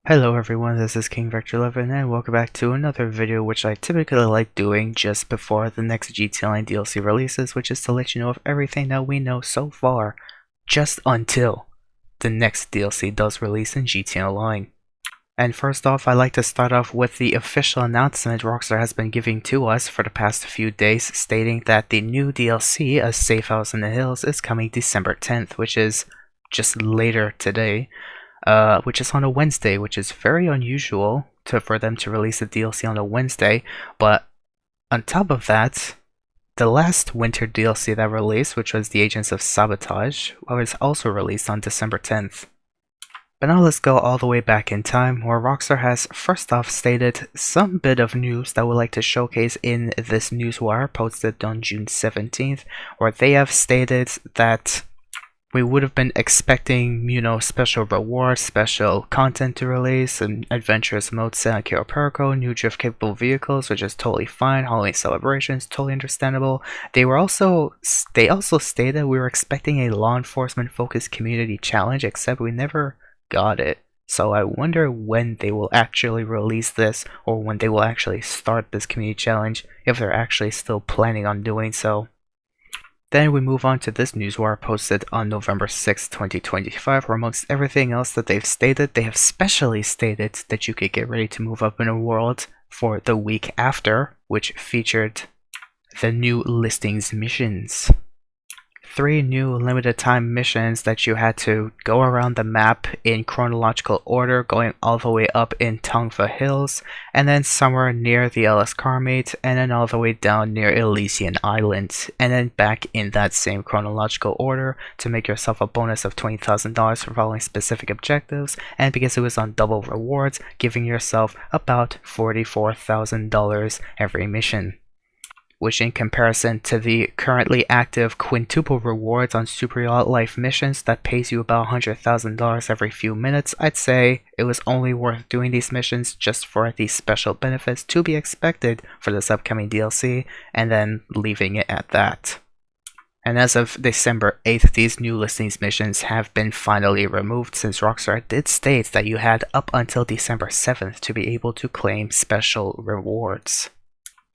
Hello everyone, this is King Vector 11 and welcome back to another video which I typically like doing just before the next GTA Online DLC releases, which is to let you know of everything that we know so far, just until the next DLC does release in GTA Online. And first off, I like to start off with the official announcement Rockstar has been giving to us for the past few days, stating that the new DLC, A Safehouse in the Hills, is coming December 10th, which is just later today. Which is on a Wednesday, which is very unusual for them to release a DLC on a Wednesday. But on top of that, the last winter DLC that released, which was the Agents of Sabotage, was also released on December 10th. But now let's go all the way back in time, where Rockstar has first off stated some bit of news that we'd like to showcase in this newswire posted on June 17th, where they have stated that we would have been expecting, special rewards, special content to release, and adventurous modes set on Kiro Perko, new drift-capable vehicles, which is totally fine, Halloween celebrations, totally understandable. They also stated we were expecting a law enforcement-focused community challenge, except we never got it. So I wonder when they will actually release this, or when they will actually start this community challenge, if they're actually still planning on doing so. Then we move on to this newswire posted on November 6, 2025, where amongst everything else that they've stated, they have specially stated that you could get ready to move up in a world for the week after, which featured the new listings missions. 3 new limited time missions that you had to go around the map in chronological order, going all the way up in Tongfa Hills, and then somewhere near the LS Carmate, and then all the way down near Elysian Island, and then back in that same chronological order to make yourself a bonus of $20,000 for following specific objectives, and because it was on double rewards, giving yourself about $44,000 every mission, which in comparison to the currently active quintuple rewards on Super Yacht Life missions that pays you about $100,000 every few minutes, I'd say it was only worth doing these missions just for these special benefits to be expected for this upcoming DLC, and then leaving it at that. And as of December 8th, these new listings missions have been finally removed, since Rockstar did state that you had up until December 7th to be able to claim special rewards,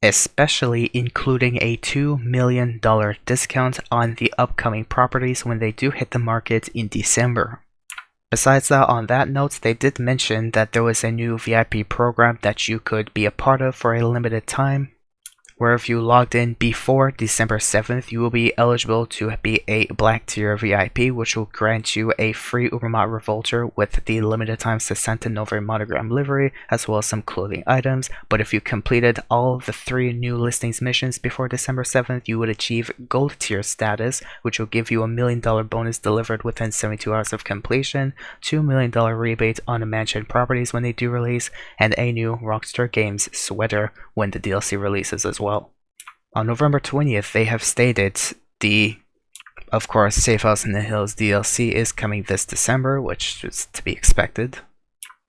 especially including a $2 million discount on the upcoming properties when they do hit the market in December. Besides that, on that note, they did mention that there was a new VIP program that you could be a part of for a limited time, where if you logged in before December 7th, you will be eligible to be a Black Tier VIP, which will grant you a free Ubermat Revolter with the limited time 69 monogram livery, as well as some clothing items. But if you completed all the 3 new listings missions before December 7th, you would achieve Gold Tier status, which will give you a $1 million bonus delivered within 72 hours of completion, $2 million rebate on the mansion properties when they do release, and a new Rockstar Games sweater when the DLC releases as well. On November 20th, they have stated of course, Safehouse in the Hills DLC is coming this December, which is to be expected,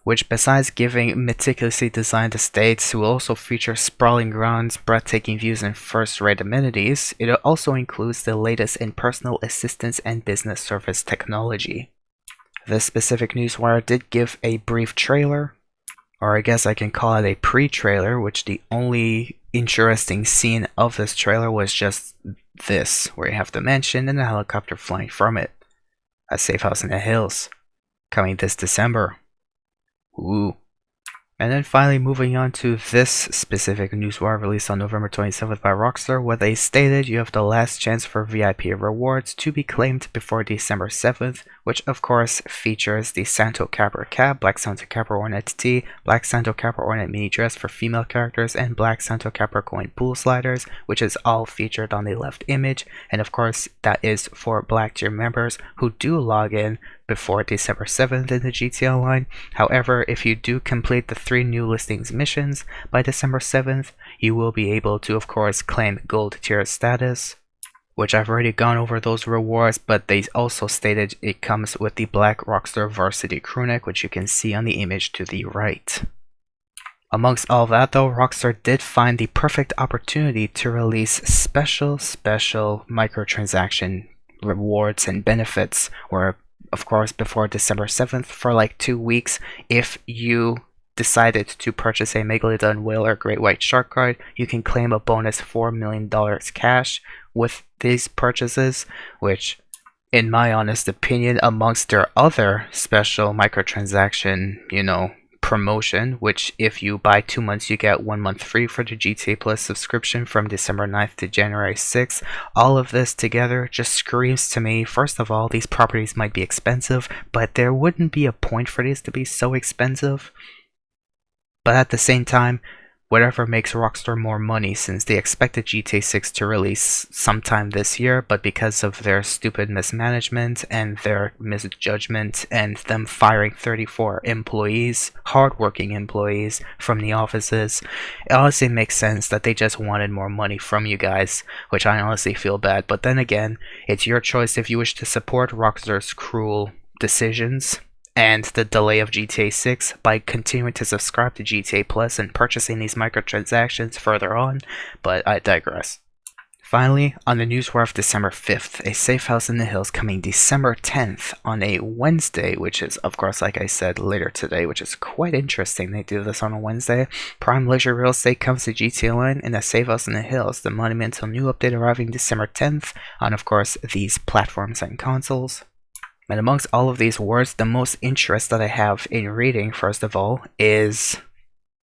which besides giving meticulously designed estates, will also feature sprawling grounds, breathtaking views, and first-rate amenities. It also includes the latest in personal assistance and business service technology. This specific newswire did give a brief trailer, or I guess I can call it a pre-trailer, which the only interesting scene of this trailer was just this, where you have the mansion and a helicopter flying from it. A Safehouse in the Hills, coming this December. Ooh. And then finally moving on to this specific newswire released on November 27th by Rockstar, where they stated you have the last chance for VIP rewards to be claimed before December 7th, which of course features the Santo Capra Cab, Black Santo Capra Ornate Tee, Black Santo Capra Ornate Mini Dress for female characters, and Black Santo Capra Coin Pool Sliders, which is all featured on the left image, and of course that is for Black Tier members who do log in before December 7th in the GTA Online. However, if you do complete the 3 new listings missions by December 7th, you will be able to, of course, claim Gold Tier status, which I've already gone over those rewards, but they also stated it comes with the Black Rockstar Varsity Crewneck, which you can see on the image to the right. Amongst all that though, Rockstar did find the perfect opportunity to release special microtransaction rewards and benefits, where of course, before December 7th for like 2 weeks. If you decided to purchase a Megalodon Whale or Great White Shark card, you can claim a bonus $4 million cash with these purchases, which, in my honest opinion, amongst their other special microtransaction, promotion, which if you buy 2 months, you get 1 month free for the GTA Plus subscription from December 9th to January 6th. All of this together just screams to me, first of all, these properties might be expensive, but there wouldn't be a point for these to be so expensive. But at the same time, whatever makes Rockstar more money, since they expected GTA 6 to release sometime this year, but because of their stupid mismanagement and their misjudgment and them firing 34 employees, hardworking employees from the offices, it honestly makes sense that they just wanted more money from you guys, which I honestly feel bad. But then again, it's your choice if you wish to support Rockstar's cruel decisions and the delay of GTA 6 by continuing to subscribe to GTA Plus and purchasing these microtransactions further on, but I digress. Finally, on the newswire of December 5th, a Safehouse in the Hills coming December 10th on a Wednesday, which is, of course, like I said, later today, which is quite interesting. They do this on a Wednesday. Prime Luxury Real Estate comes to GTA Line in a Safehouse in the Hills, the monumental new update arriving December 10th on, of course, these platforms and consoles. And amongst all of these words, the most interest that I have in reading, first of all, is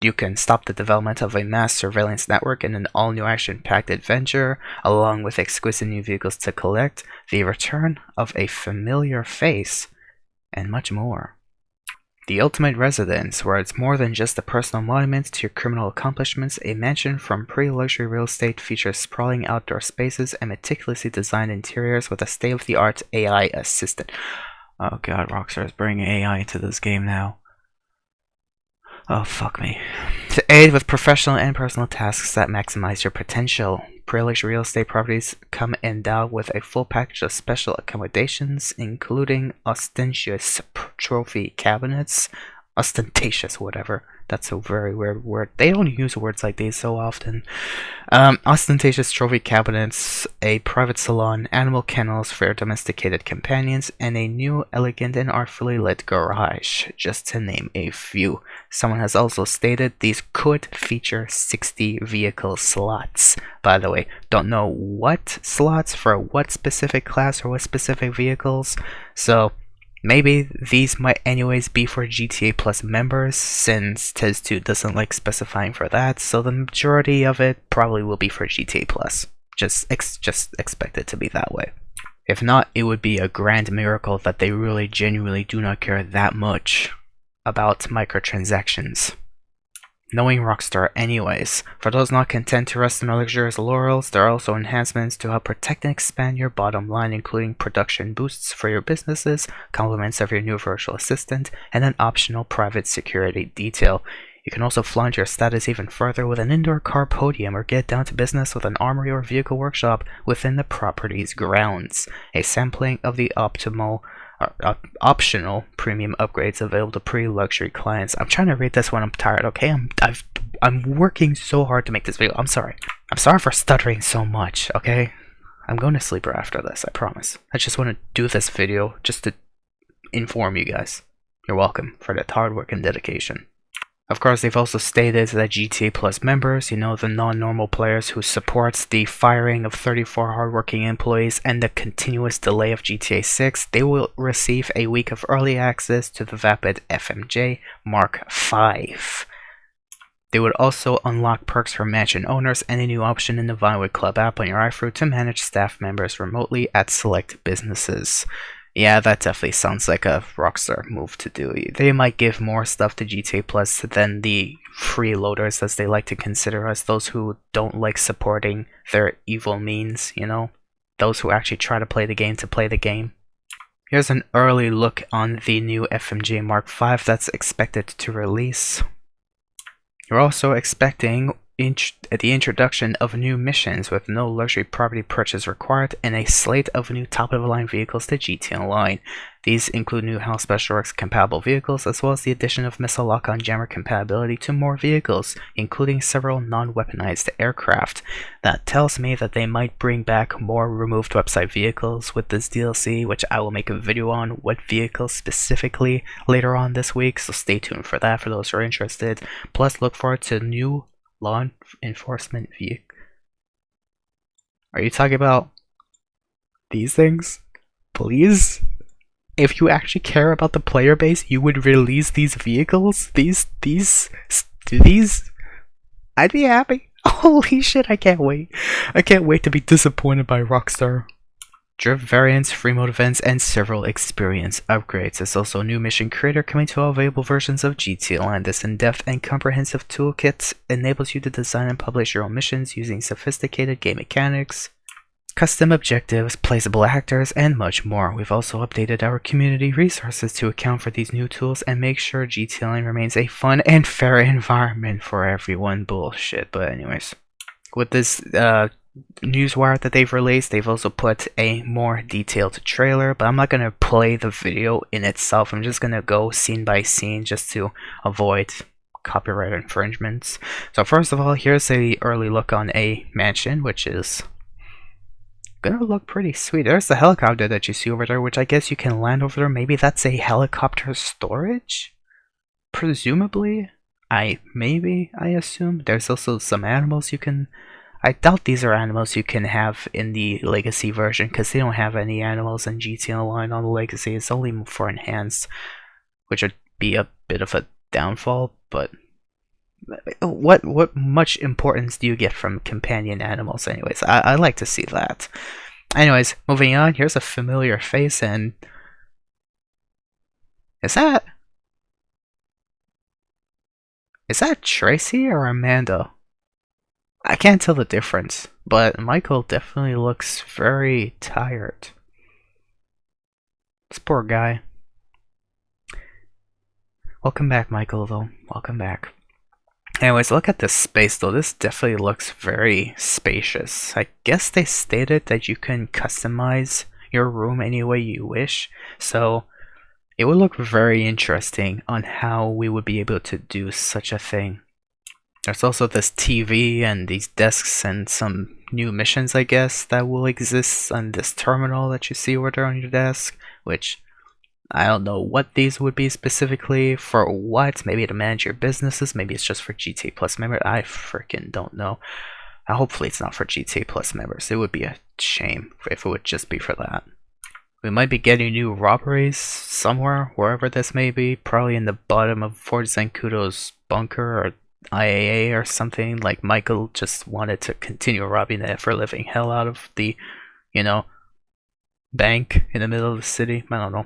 you can stop the development of a mass surveillance network in an all-new action-packed adventure, along with exquisite new vehicles to collect, the return of a familiar face, and much more. The ultimate residence, where it's more than just a personal monument to your criminal accomplishments, a mansion from pre-luxury real estate features sprawling outdoor spaces and meticulously designed interiors with a state-of-the-art AI assistant. Oh god, Rockstar is bringing AI into this game now. Oh, fuck me. To aid with professional and personal tasks that maximize your potential, pre-luxury real estate properties come endowed with a full package of special accommodations, including ostentatious trophy cabinets. Ostentatious, whatever. That's a very weird word. They don't use words like these so often. Ostentatious trophy cabinets, a private salon, animal kennels for your domesticated companions, and a new, elegant, and artfully lit garage, just to name a few. Someone has also stated these could feature 60 vehicle slots. By the way, don't know what slots for what specific class or what specific vehicles, so maybe these might anyways be for GTA Plus members, since Tez 2 doesn't like specifying for that, so the majority of it probably will be for GTA Plus. Just expect it to be that way. If not, it would be a grand miracle that they really genuinely do not care that much about microtransactions. Knowing Rockstar anyways, for those not content to rest in their luxurious laurels, there are also enhancements to help protect and expand your bottom line, including production boosts for your businesses, compliments of your new virtual assistant, and an optional private security detail. You can also flaunt your status even further with an indoor car podium or get down to business with an armory or vehicle workshop within the property's grounds. A sampling of the optional premium upgrades available to pre-luxury clients. I'm trying to read this when I'm tired, okay? I'm working so hard to make this video. I'm sorry. I'm sorry for stuttering so much, okay? I'm going to sleep after this, I promise. I just want to do this video just to inform you guys. You're welcome for that hard work and dedication. Of course, they've also stated that GTA Plus members, the non-normal players who supports the firing of 34 hardworking employees and the continuous delay of GTA 6, they will receive a week of early access to the Vapid FMJ Mark V. They would also unlock perks for mansion owners and a new option in the Vinewood Club app on your iFruit to manage staff members remotely at select businesses. Yeah, that definitely sounds like a Rockstar move to do. They might give more stuff to GTA Plus than the freeloaders, as they like to consider us, those who don't like supporting their evil means, those who actually try to play the game to play the game. Here's an early look on the new FMJ Mark V that's expected to release. You're also expecting the introduction of new missions with no luxury property purchase required, and a slate of new top-of-the-line vehicles to GT Online. These include new House Special Works compatible vehicles, as well as the addition of missile lock-on jammer compatibility to more vehicles, including several non-weaponized aircraft. That tells me that they might bring back more removed website vehicles with this DLC, which I will make a video on what vehicles specifically later on this week, so stay tuned for that for those who are interested. Plus, look forward to new law enforcement vehicle. Are you talking about these things? Please? If you actually care about the player base, you would release these vehicles? These? I'd be happy. Holy shit, I can't wait. I can't wait to be disappointed by Rockstar. Drift variants, free mode events, and several experience upgrades. There's also a new mission creator coming to all available versions of GT Online. This in-depth and comprehensive toolkit enables you to design and publish your own missions using sophisticated game mechanics, custom objectives, placeable actors, and much more. We've also updated our community resources to account for these new tools and make sure GT Online remains a fun and fair environment for everyone. Bullshit. But anyways, with this newswire that they've released, they've also put a more detailed trailer, but I'm not going to play the video in itself. I'm just going to go scene by scene just to avoid copyright infringements. So first of all, here's a early look on a mansion, which is gonna look pretty sweet. There's the helicopter that you see over there, which I guess you can land over there. Maybe that's a helicopter storage? Presumably. I assume. There's also some animals you can... I doubt these are animals you can have in the Legacy version, because they don't have any animals in GT Online on the Legacy. It's only for Enhanced, which would be a bit of a downfall, but what much importance do you get from companion animals anyways? I like to see that. Anyways, moving on, here's a familiar face, and is that Tracy or Amanda? I can't tell the difference, but Michael definitely looks very tired. This poor guy. Welcome back, Michael, though. Welcome back. Anyways, look at this space, though. This definitely looks very spacious. I guess they stated that you can customize your room any way you wish, so it would look very interesting on how we would be able to do such a thing. There's also this TV and these desks and some new missions, I guess, that will exist on this terminal that you see over there on your desk, which I don't know what these would be specifically, for what, maybe to manage your businesses, maybe it's just for GTA Plus members, I freaking don't know. Hopefully it's not for GTA Plus members, it would be a shame if it would just be for that. We might be getting new robberies somewhere, wherever this may be, probably in the bottom of Fort Zancudo's bunker or IAA or something, like Michael just wanted to continue robbing the ever-living hell out of the, bank in the middle of the city. I don't know.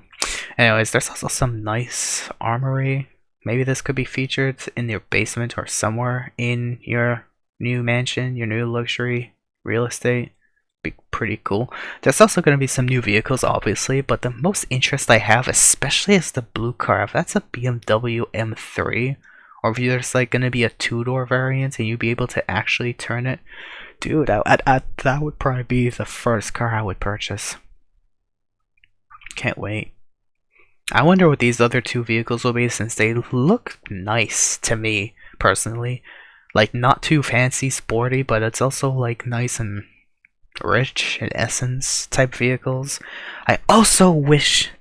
Anyways, there's also some nice armory. Maybe this could be featured in your basement or somewhere in your new mansion, your new luxury real estate. Be pretty cool. There's also going to be some new vehicles, obviously, but the most interest I have especially is the blue car. If that's a BMW M3, or if there's like going to be a two-door variant and you'd be able to actually turn it, dude, that would probably be the first car I would purchase. Can't wait. I wonder what these other two vehicles will be, since they look nice to me personally. Like, not too fancy, sporty, but it's also like nice and rich in essence type vehicles. I also want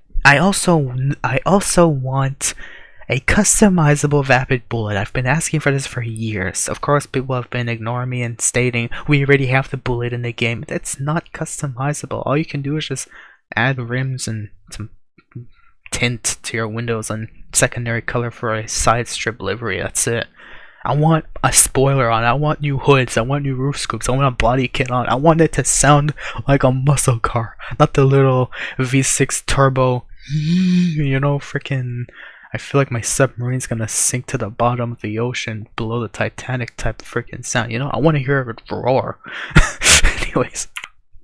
a customizable Vapid bullet. I've been asking for this for years. Of course, people have been ignoring me and stating, we already have the bullet in the game. That's not customizable. All you can do is just add rims and some tint to your windows and secondary color for a side strip livery. That's it. I want a spoiler on. I want new hoods. I want new roof scoops. I want a body kit on. I want it to sound like a muscle car, not the little V6 turbo, freaking... I feel like my submarine's gonna sink to the bottom of the ocean below the Titanic type freaking sound. I want to hear it roar. Anyways,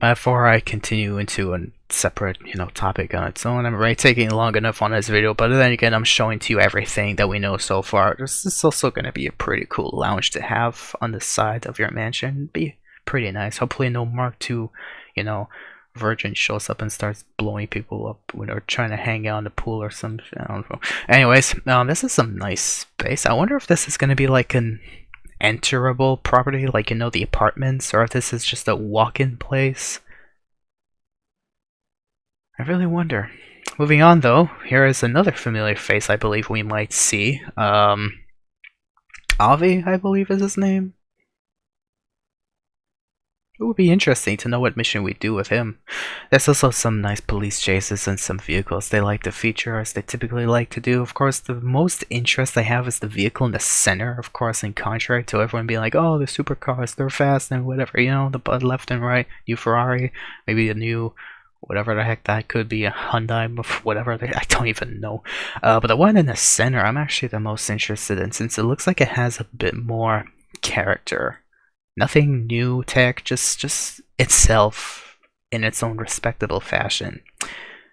Before I continue into a separate, topic on its own, I'm already taking long enough on this video, but then again, I'm showing to you everything that we know so far. This is also going to be a pretty cool lounge to have on the side of your mansion. Be pretty nice. Hopefully no Mark II, virgin shows up and starts blowing people up when they're trying to hang out in the pool or something. I don't know. Anyways, this is some nice space. I wonder if this is going to be like an enterable property, like the apartments, or if this is just a walk-in place. I really wonder. Moving on though, here is another familiar face I believe we might see. Avi, I believe is his name. It would be interesting to know what mission we do with him. There's also some nice police chases and some vehicles they like to feature, as they typically like to do. Of course, the most interest they have is the vehicle in the center, of course, in contrary to everyone being like, oh, the supercars, they're fast and whatever, the bud left and right, new Ferrari, maybe a new, whatever the heck that could be, a Hyundai, whatever, I don't even know. But the one in the center, I'm actually the most interested in, since it looks like it has a bit more character. Nothing new tech, just itself in its own respectable fashion.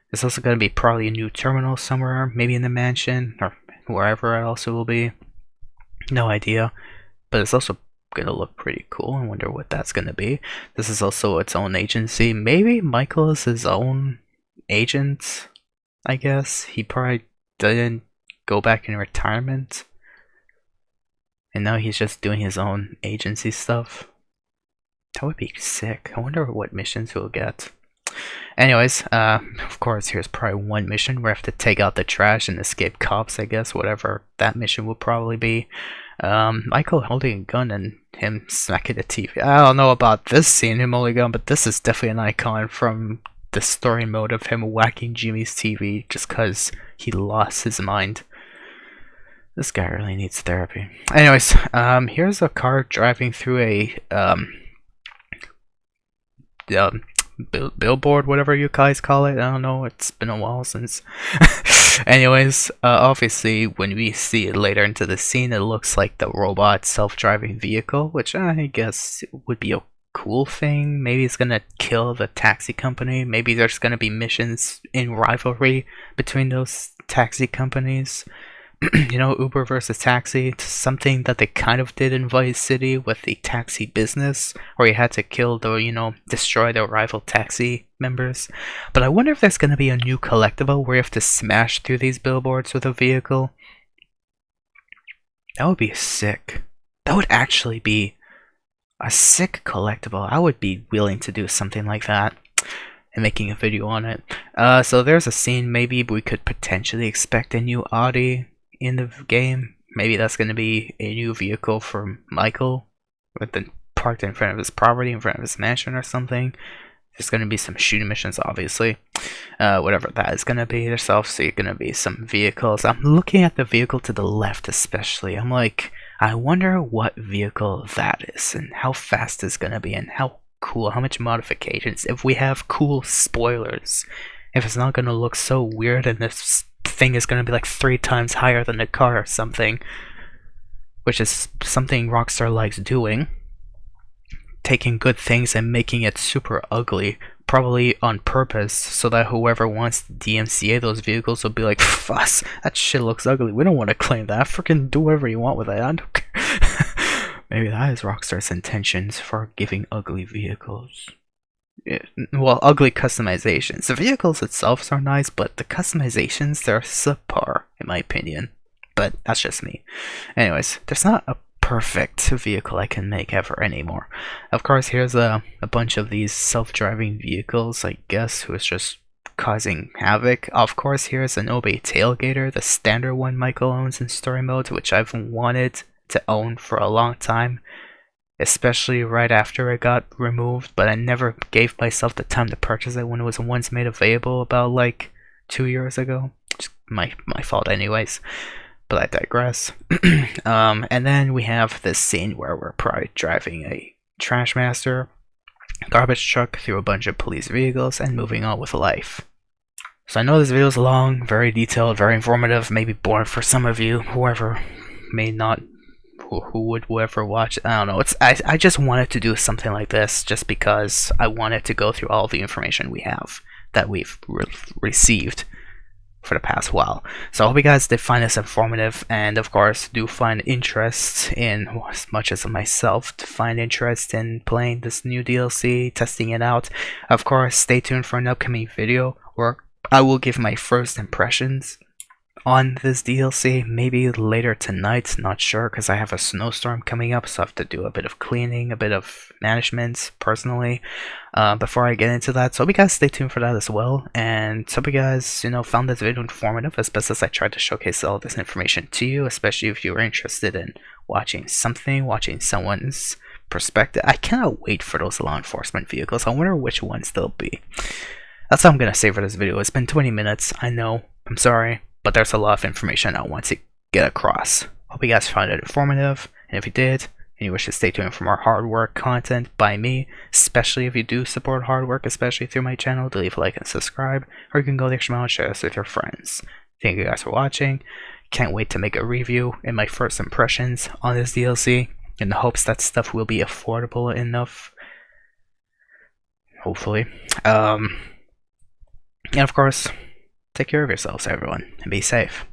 There's also going to be probably a new terminal somewhere, maybe in the mansion, or wherever else it will be. No idea. But it's also going to look pretty cool. I wonder what that's going to be. This is also its own agency. Maybe Michael is his own agent, I guess. He probably didn't go back in retirement. And now he's just doing his own agency stuff. That would be sick. I wonder what missions we'll get. Anyways, of course, here's probably one mission where I have to take out the trash and escape cops, I guess. Whatever that mission will probably be. Michael holding a gun and him smacking the TV. I don't know about this scene, him holding a gun, but this is definitely an icon from the story mode of him whacking Jimmy's TV just because he lost his mind. This guy really needs therapy. Anyways, here's a car driving through a billboard, whatever you guys call it. I don't know. It's been a while since. Anyways, obviously, when we see it later into the scene, it looks like the robot self-driving vehicle, which I guess would be a cool thing. Maybe it's gonna kill the taxi company. Maybe there's gonna be missions in rivalry between those taxi companies. Uber versus taxi, something that they kind of did in Vice City with the taxi business, where you had to kill the, destroy the rival taxi members. But I wonder if there's going to be a new collectible where you have to smash through these billboards with a vehicle. That would be sick. That would actually be a sick collectible. I would be willing to do something like that and making a video on it. So there's a scene, maybe we could potentially expect a new Audi in the game. Maybe that's going to be a new vehicle for Michael, with the parked in front of his property, in front of his mansion or something. There's going to be some shooting missions, obviously. Whatever that is going to be. There's also going to be some vehicles. I'm looking at the vehicle to the left especially. I'm like, I wonder what vehicle that is and how fast it's going to be and how cool, how much modifications. If we have cool spoilers, if it's not going to look so weird and this thing is going to be like 3 times higher than the car or something, which is something Rockstar likes doing, taking good things and making it super ugly, probably on purpose, so that whoever wants to DMCA those vehicles will be like, fuss, that shit looks ugly, we don't want to claim that, freaking do whatever you want with it, I don't care. Maybe that is Rockstar's intentions for giving ugly vehicles. Well, ugly customizations. The vehicles itself are nice, but the customizations, they're subpar, in my opinion. But that's just me. Anyways, there's not a perfect vehicle I can make ever anymore. Of course, here's a bunch of these self-driving vehicles, I guess, who is just causing havoc. Of course, here's an Obey Tailgater, the standard one Michael owns in story mode, which I've wanted to own for a long time, especially right after it got removed, but I never gave myself the time to purchase it when it was once made available about like 2 years ago. Just my fault anyways, but I digress. And then we have this scene where we're probably driving a trash master garbage truck through a bunch of police vehicles and moving on with life. So I know this video is long, very detailed, very informative, maybe boring for some of you, who would ever watch. I don't know. I just wanted to do something like this just because I wanted to go through all the information we have that we've received for the past while. So I hope you guys did find this informative, and of course do find interest in, as much as myself, to find interest in playing this new DLC, testing it out. Of course, stay tuned for an upcoming video where I will give my first impressions on this DLC, maybe later tonight, not sure, because I have a snowstorm coming up, so I have to do a bit of cleaning, a bit of management personally before I get into that. So hope you guys stay tuned for that as well, and hope you guys, found this video informative as best as I tried to showcase all this information to you, especially if you were interested in watching someone's perspective. I cannot wait for those law enforcement vehicles. I wonder which ones they'll be. That's all I'm gonna say for this video. It's been 20 minutes, I know, I'm sorry, but there's a lot of information I want to get across. Hope you guys found it informative, and if you did, and you wish to stay tuned for more hard work content by me, especially if you do support hard work, especially through my channel, to leave a like and subscribe, or you can go the extra mile and share this with your friends. Thank you guys for watching. Can't wait to make a review and my first impressions on this DLC, in the hopes that stuff will be affordable enough, hopefully. And of course, take care of yourselves, everyone, and be safe.